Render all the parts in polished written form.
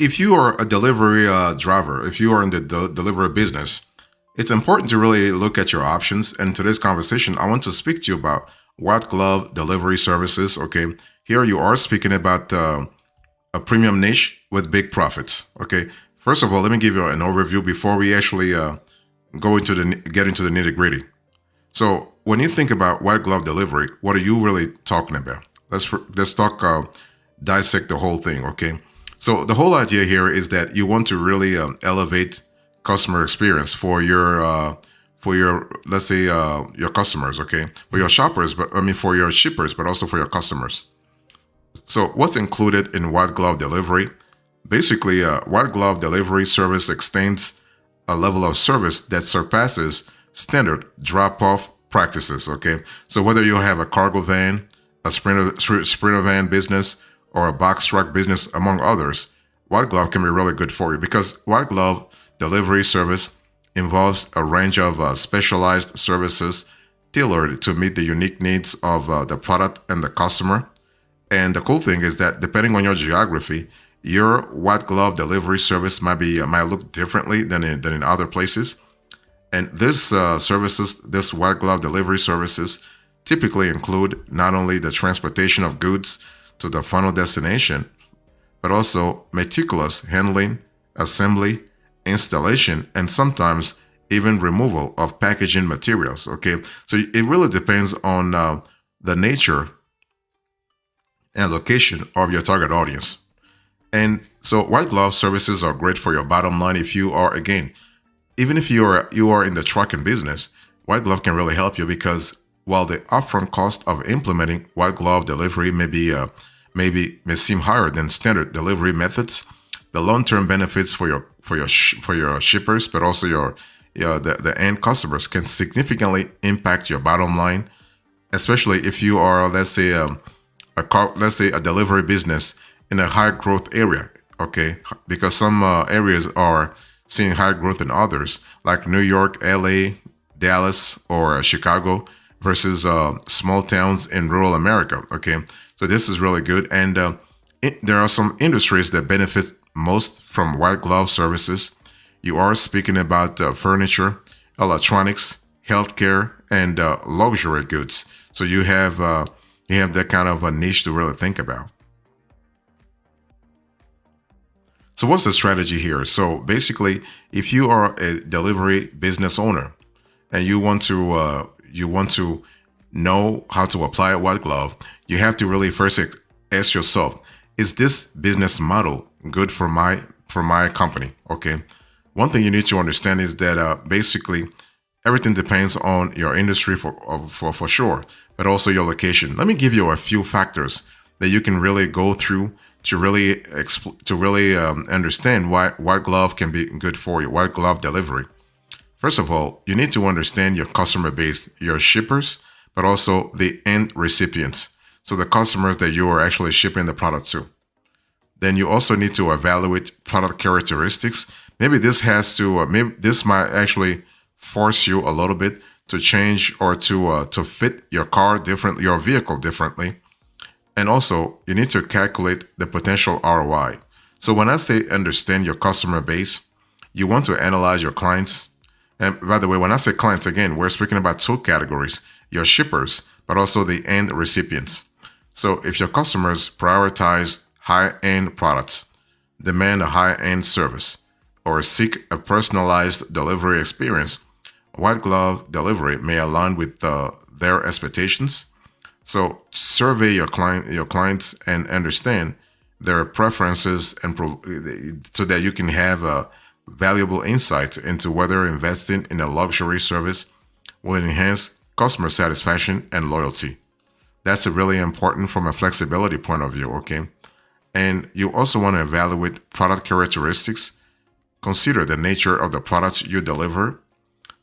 if you are a delivery driver, if you are in the delivery business, it's important to really look at your options. And today's conversation, I want to speak to you about white glove delivery services. Okay, here you are speaking about a premium niche with big profits. Okay, first of all, let me give you an overview before we actually go into the get into the nitty gritty. So when you think about white glove delivery, what are you really talking about? Let's talk dissect the whole thing. Okay, so the whole idea here is that you want to really elevate customer experience for your let's say your customers. Okay, for your shoppers, but I mean for your shippers, but also for your customers. So what's included in white glove delivery? Basically, white glove delivery service extends a level of service that surpasses standard drop-off practices. Okay, so whether you have a cargo van, a sprinter van business, or a box truck business, among others, white glove can be really good for you because white glove delivery service involves a range of specialized services tailored to meet the unique needs of the product and the customer. And the cool thing is that depending on your geography, your white glove delivery service might look differently than in other places. And this white glove delivery services, typically include not only the transportation of goods to the final destination, but also meticulous handling, assembly, installation, and sometimes even removal of packaging materials. Okay, so it really depends on the nature and location of your target audience. And so white glove services are great for your bottom line if you are, again, even if you are in the trucking business, white glove can really help you because while the upfront cost of implementing white glove delivery may seem higher than standard delivery methods, the long-term benefits for your shippers, but also the end customers can significantly impact your bottom line, especially if you are, let's say a delivery business in a high growth area. Okay, because some areas are seeing high growth than others, like New York, LA, Dallas, or Chicago, versus small towns in rural America. Okay, so this is really good, and there are some industries that benefit most from white glove services. You are speaking about furniture, electronics, healthcare, and luxury goods. So you have that kind of a niche to really think about. So what's the strategy here? So basically, if you are a delivery business owner and you want to know how to apply a white glove, you have to really first ask yourself, is this business model good for my company? Okay. One thing you need to understand is that basically everything depends on your industry for sure, but also your location. Let me give you a few factors that you can really go through to really understand why white glove can be good for you, white glove delivery. First of all, you need to understand your customer base, your shippers, but also the end recipients. So the customers that you are actually shipping the product to. Then you also need to evaluate product characteristics. Maybe this might actually force you a little bit to change or to fit your vehicle differently. And also, you need to calculate the potential ROI. So when I say understand your customer base, you want to analyze your clients. And by the way, when I say clients, again, we're speaking about two categories, your shippers, but also the end recipients. So if your customers prioritize high-end products, demand a high-end service, or seek a personalized delivery experience, white glove delivery may align with their expectations. So survey your clients and understand their preferences, so that you can have valuable insights into whether investing in a luxury service will enhance customer satisfaction and loyalty. That's really important from a flexibility point of view, okay? And you also want to evaluate product characteristics. Consider the nature of the products you deliver.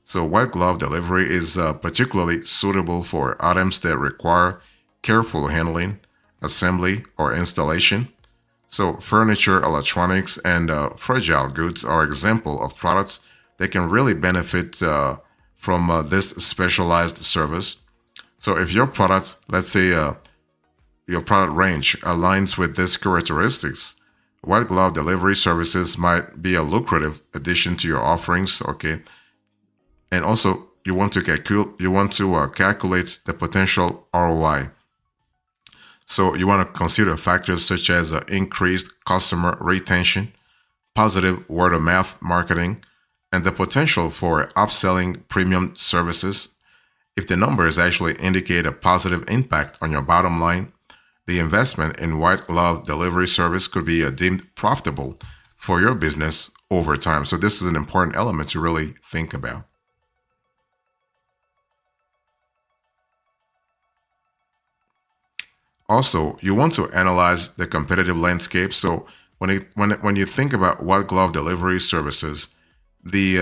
So white glove delivery is particularly suitable for items that require careful handling, assembly, or installation. So furniture, electronics, and fragile goods are examples of products that can really benefit from this specialized service. So if your product, let's say your product range aligns with these characteristics, White glove delivery services might be a lucrative addition to your offerings, okay? And also, you want to calculate the potential ROI. So you want to consider factors such as increased customer retention, positive word of mouth marketing, and the potential for upselling premium services. If the numbers actually indicate a positive impact on your bottom line, the investment in white glove delivery service could be deemed profitable for your business over time. So, this is an important element to really think about. Also, you want to analyze the competitive landscape. So, when you think about white glove delivery services, the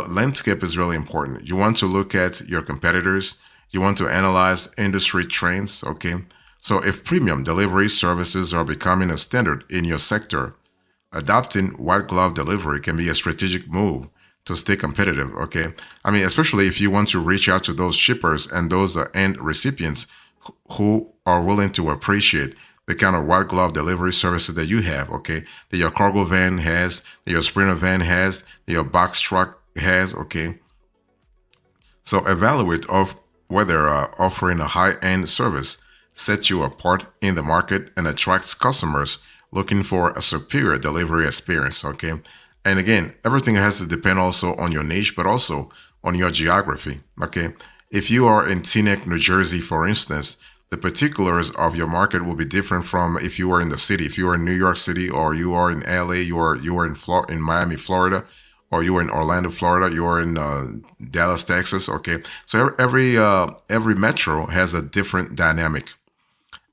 landscape is really important. You want to look at your competitors. You want to analyze industry trends. Okay, so if premium delivery services are becoming a standard in your sector, adopting white glove delivery can be a strategic move to stay competitive. Okay, I mean, especially if you want to reach out to those shippers and those end recipients who are willing to appreciate the kind of white glove delivery services that you have, okay, that your cargo van has, that your sprinter van has, that your box truck has, okay. So evaluate of whether offering a high-end service sets you apart in the market and attracts customers looking for a superior delivery experience, okay. And again, everything has to depend also on your niche, but also on your geography, okay. If you are in Teaneck, New Jersey, for instance, the particulars of your market will be different from if you are in the city. If you are in New York City, or you are in LA, you are in Miami, Florida, or you are in Orlando, Florida, you are in Dallas, Texas. Okay, so every metro has a different dynamic,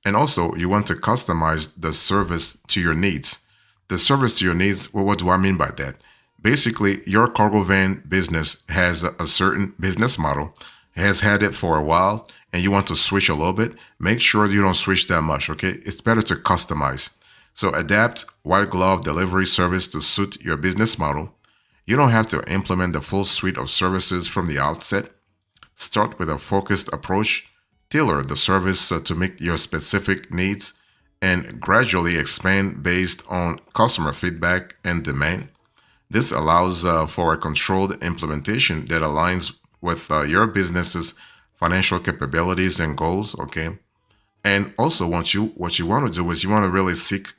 and also you want to customize the service to your needs. The service to your needs. Well, what do I mean by that? Basically, your cargo van business has a certain business model, has had it for a while, and you want to switch a little bit. Make sure you don't switch that much, okay? It's better to customize. So adapt white glove delivery service to suit your business model. You don't have to implement the full suite of services from the outset. Start with a focused approach, tailor the service to meet your specific needs, and gradually expand based on customer feedback and demand. This allows for a controlled implementation that aligns with your business's financial capabilities and goals. Okay, and also what you want to do is you want to really seek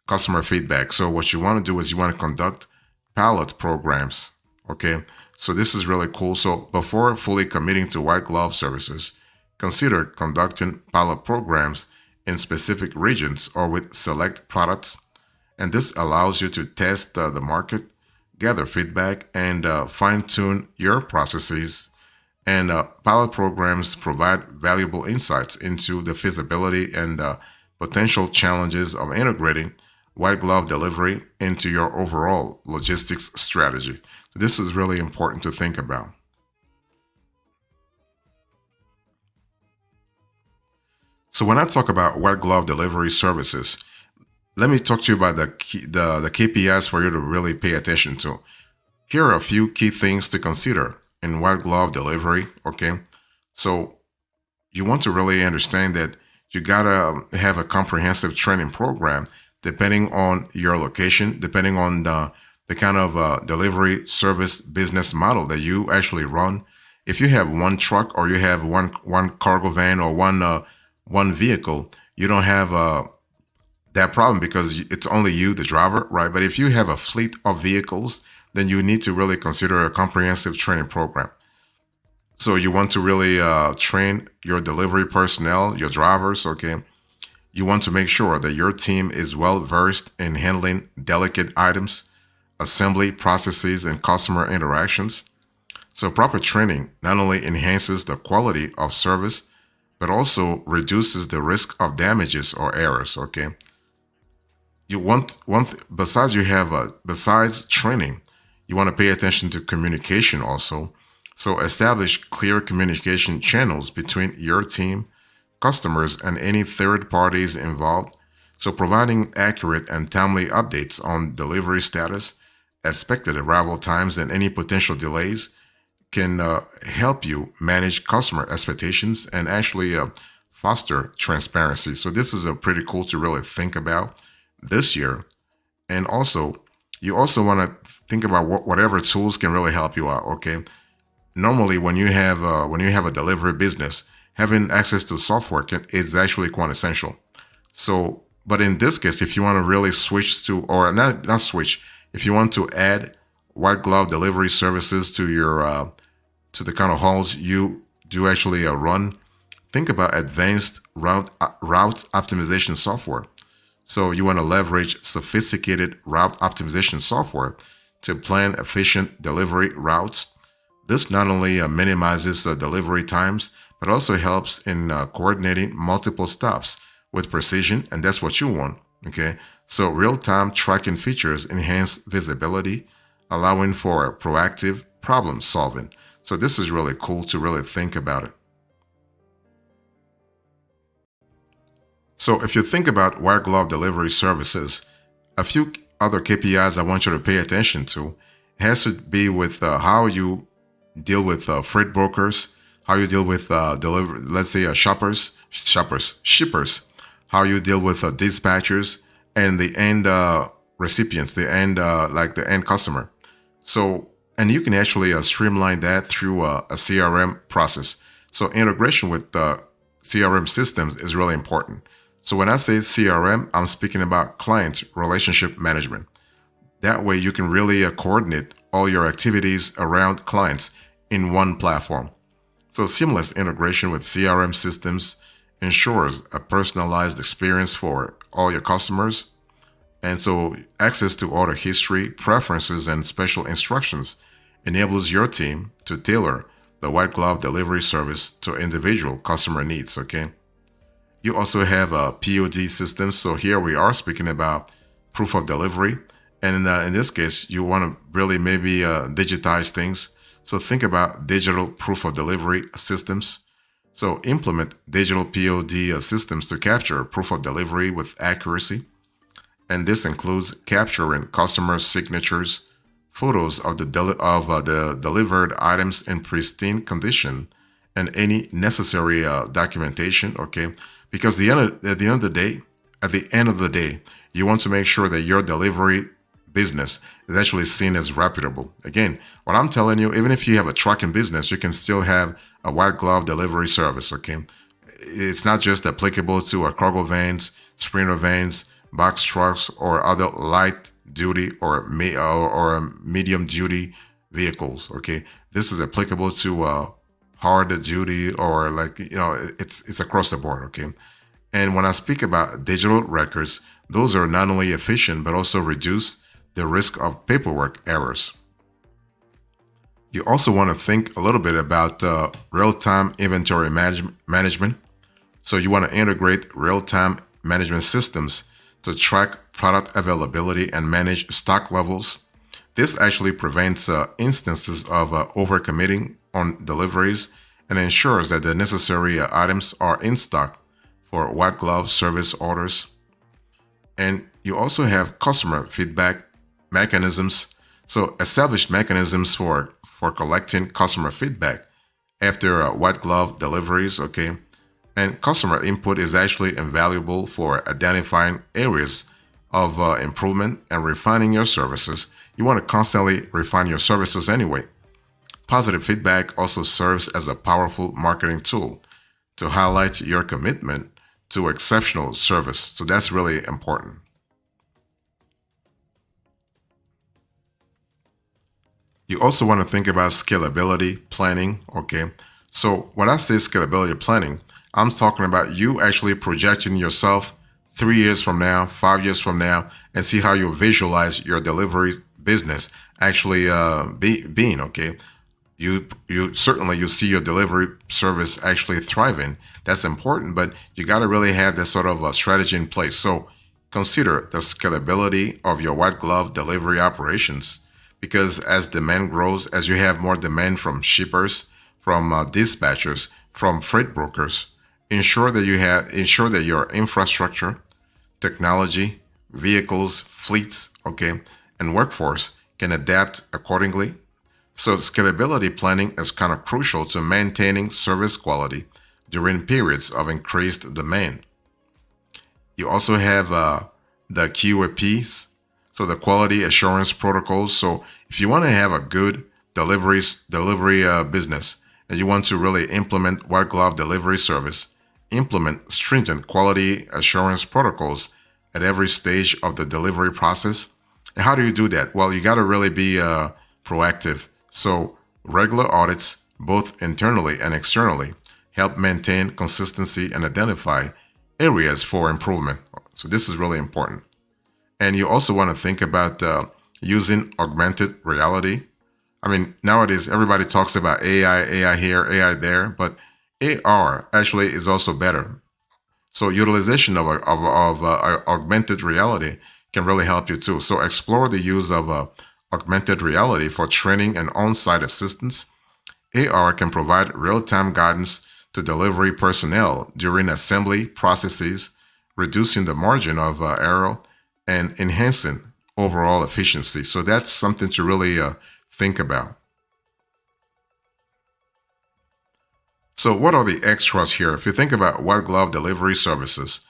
customer feedback. So what you want to do is you want to conduct pilot programs. Okay, so this is really cool. So before fully committing to white glove services, consider conducting pilot programs in specific regions or with select products, and this allows you to test the market, gather feedback, and fine tune your processes. And pilot programs provide valuable insights into the feasibility and potential challenges of integrating white glove delivery into your overall logistics strategy. So, this is really important to think about. So, when I talk about white glove delivery services, let me talk to you about the KPIs for you to really pay attention to. Here are a few key things to consider in white glove delivery. Okay, so you want to really understand that you gotta have a comprehensive training program depending on your location, depending on the kind of delivery service business model that you actually run. If you have one truck, or you have one cargo van, or one vehicle, you don't have that problem because it's only you, the driver, right? But if you have a fleet of vehicles, then you need to really consider a comprehensive training program. So you want to really train your delivery personnel, your drivers, okay? You want to make sure that your team is well versed in handling delicate items, assembly processes, and customer interactions. So proper training not only enhances the quality of service, but also reduces the risk of damages or errors, okay? You want besides you have besides training, you want to pay attention to communication also. So establish clear communication channels between your team, customers, and any third parties involved. So providing accurate and timely updates on delivery status, expected arrival times, and any potential delays can help you manage customer expectations and actually foster transparency. So this is a pretty cool to really think about this year. And also, you also want to think about whatever tools can really help you out. Okay. Normally, when you have a delivery business, having access to software is actually quite essential. So, but in this case, if you want to really switch to, or not switch, if you want to add white glove delivery services to your to the kind of halls you do actually run, think about advanced route optimization software. So you want to leverage sophisticated route optimization software to plan efficient delivery routes. This not only minimizes delivery times, but also helps in coordinating multiple stops with precision, and that's what you want. Okay, so real-time tracking features enhance visibility, allowing for proactive problem solving. So this is really cool to really think about it. So if you think about white glove delivery services, a few other KPIs I want you to pay attention to has to be with how you deal with freight brokers, how you deal with let's say shippers, how you deal with dispatchers, and the end recipients, the end like the end customer. So, and you can actually streamline that through a CRM process. So integration with CRM systems is really important. So when I say CRM, I'm speaking about client relationship management. That way you can really coordinate all your activities around clients in one platform. So seamless integration with CRM systems ensures a personalized experience for all your customers. And so access to order history, preferences, and special instructions enables your team to tailor the white glove delivery service to individual customer needs. Okay. You also have a POD system. So here we are speaking about proof of delivery. And in this case, you want to really maybe digitize things. So think about digital proof of delivery systems. So implement digital POD systems to capture proof of delivery with accuracy. And this includes capturing customer signatures, photos of the delivered items in pristine condition, and any necessary documentation. Okay, because at the end of the day, you want to make sure that your delivery business is actually seen as reputable. Again, what I'm telling you, even if you have a trucking business, you can still have a white glove delivery service. Okay, it's not just applicable to cargo vans, sprinter vans, box trucks, or other light duty or medium duty vehicles. Okay, this is applicable to hard duty or it's across the board. Okay, and when I speak about digital records, those are not only efficient but also reduce the risk of paperwork errors. You also want to think a little bit about real-time inventory management. So you want to integrate real-time management systems to track product availability and manage stock levels. This actually prevents instances of overcommitting on deliveries and ensures that the necessary items are in stock for white glove service orders. And you also have customer feedback mechanisms. So established mechanisms for collecting customer feedback after white glove deliveries. Okay, and customer input is actually invaluable for identifying areas of improvement and refining your services. You want to constantly refine your services anyway. Positive feedback also serves as a powerful marketing tool to highlight your commitment to exceptional service. So that's really important. You also want to think about scalability planning. Okay, so when I say scalability planning, I'm talking about you actually projecting yourself 3 years from now, 5 years from now, and see how you visualize your delivery business actually being. Okay, you certainly you see your delivery service actually thriving. That's important, but you got to really have this sort of a strategy in place. So consider the scalability of your white glove delivery operations, because as demand grows, as you have more demand from shippers, from dispatchers, from freight brokers, ensure that your infrastructure, technology, vehicles, fleets, okay, and workforce can adapt accordingly. So scalability planning is kind of crucial to maintaining service quality during periods of increased demand. You also have the QAPs, So the quality assurance protocols. So if you want to have a good delivery business and you want to really implement white glove delivery service, implement stringent quality assurance protocols at every stage of the delivery process. And how do you do that? Well, you got to really be proactive. So regular audits, both internally and externally, help maintain consistency and identify areas for improvement. So this is really important. And you also want to think about using augmented reality. I mean, nowadays everybody talks about AI, AI here, AI there, but AR actually is also better. So utilization of augmented reality can really help you too. So explore the use of augmented reality for training and on-site assistance. AR can provide real-time guidance to delivery personnel during assembly processes, reducing the margin of error and enhancing overall efficiency. So that's something to really think about. So what are the extras here? If you think about white glove delivery services,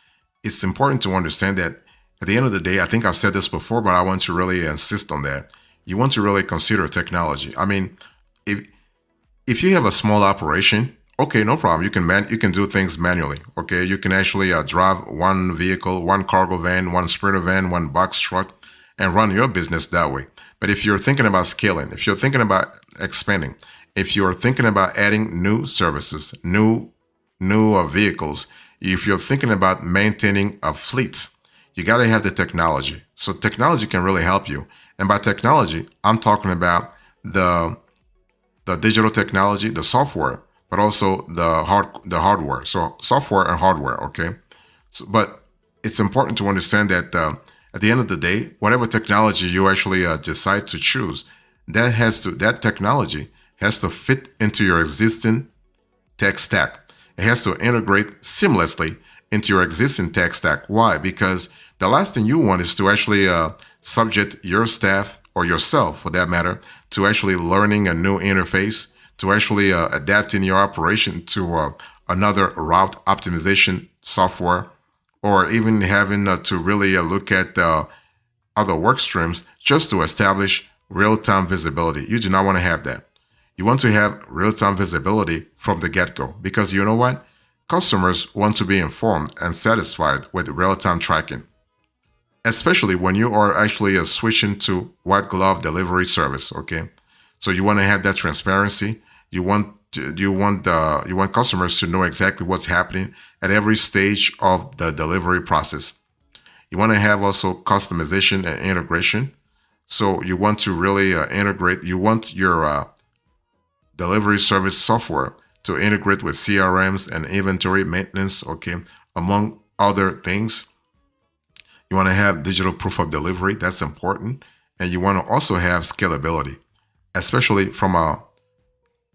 it's important to understand that at the end of the day, I think I've said this before, but I want to really insist on that. You want to really consider technology. I mean, if you have a small operation, okay, no problem. You can do things manually. Okay, you can actually drive one vehicle, one cargo van, one sprinter van, one box truck, and run your business that way. But if you're thinking about scaling, if you're thinking about expanding, if you're thinking about adding new services, new vehicles, if you're thinking about maintaining a fleet, you got to have the technology. So technology can really help you. And by technology, I'm talking about the digital technology, the software, but also the hardware. So software and hardware, okay? So, but it's important to understand that at the end of the day, whatever technology you actually decide to choose, that technology has to fit into your existing tech stack. It has to integrate seamlessly into your existing tech stack. Why? Because the last thing you want is to actually subject your staff or yourself, for that matter, to actually learning a new interface, to actually adapting your operation to another route optimization software, or even having to really look at other work streams just to establish real-time visibility. You do not want to have that. You want to have real-time visibility from the get-go, because you know what? Customers want to be informed and satisfied with real-time tracking, especially when you are actually switching to white glove delivery service. Okay, so you want to have that transparency. You want customers to know exactly what's happening at every stage of the delivery process. You want to have also customization and integration. So you want to really integrate. You want your delivery service software to integrate with CRMs and inventory maintenance. Okay, among other things. You want to have digital proof of delivery. That's important. And you want to also have scalability, especially from a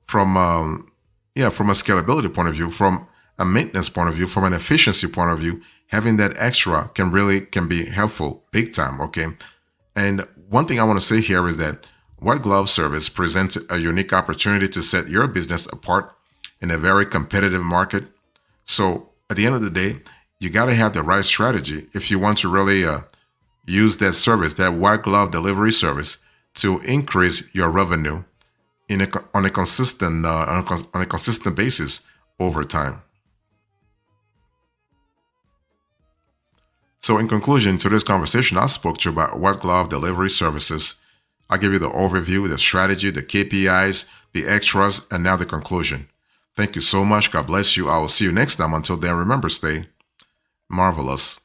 scalability point of view, from a maintenance point of view, from an efficiency point of view. Having that extra can be helpful big time. Okay. And one thing I want to say here is that white glove service presents a unique opportunity to set your business apart in a very competitive market. So at the end of the day, you got to have the right strategy if you want to really use that service, that white glove delivery service, to increase your revenue on a consistent basis over time. So in conclusion, to this conversation, I spoke to you about white glove delivery services. I gave you the overview, the strategy, the KPIs, the extras, and now the conclusion. Thank you so much. God bless you. I will see you next time. Until then, remember, stay marvelous.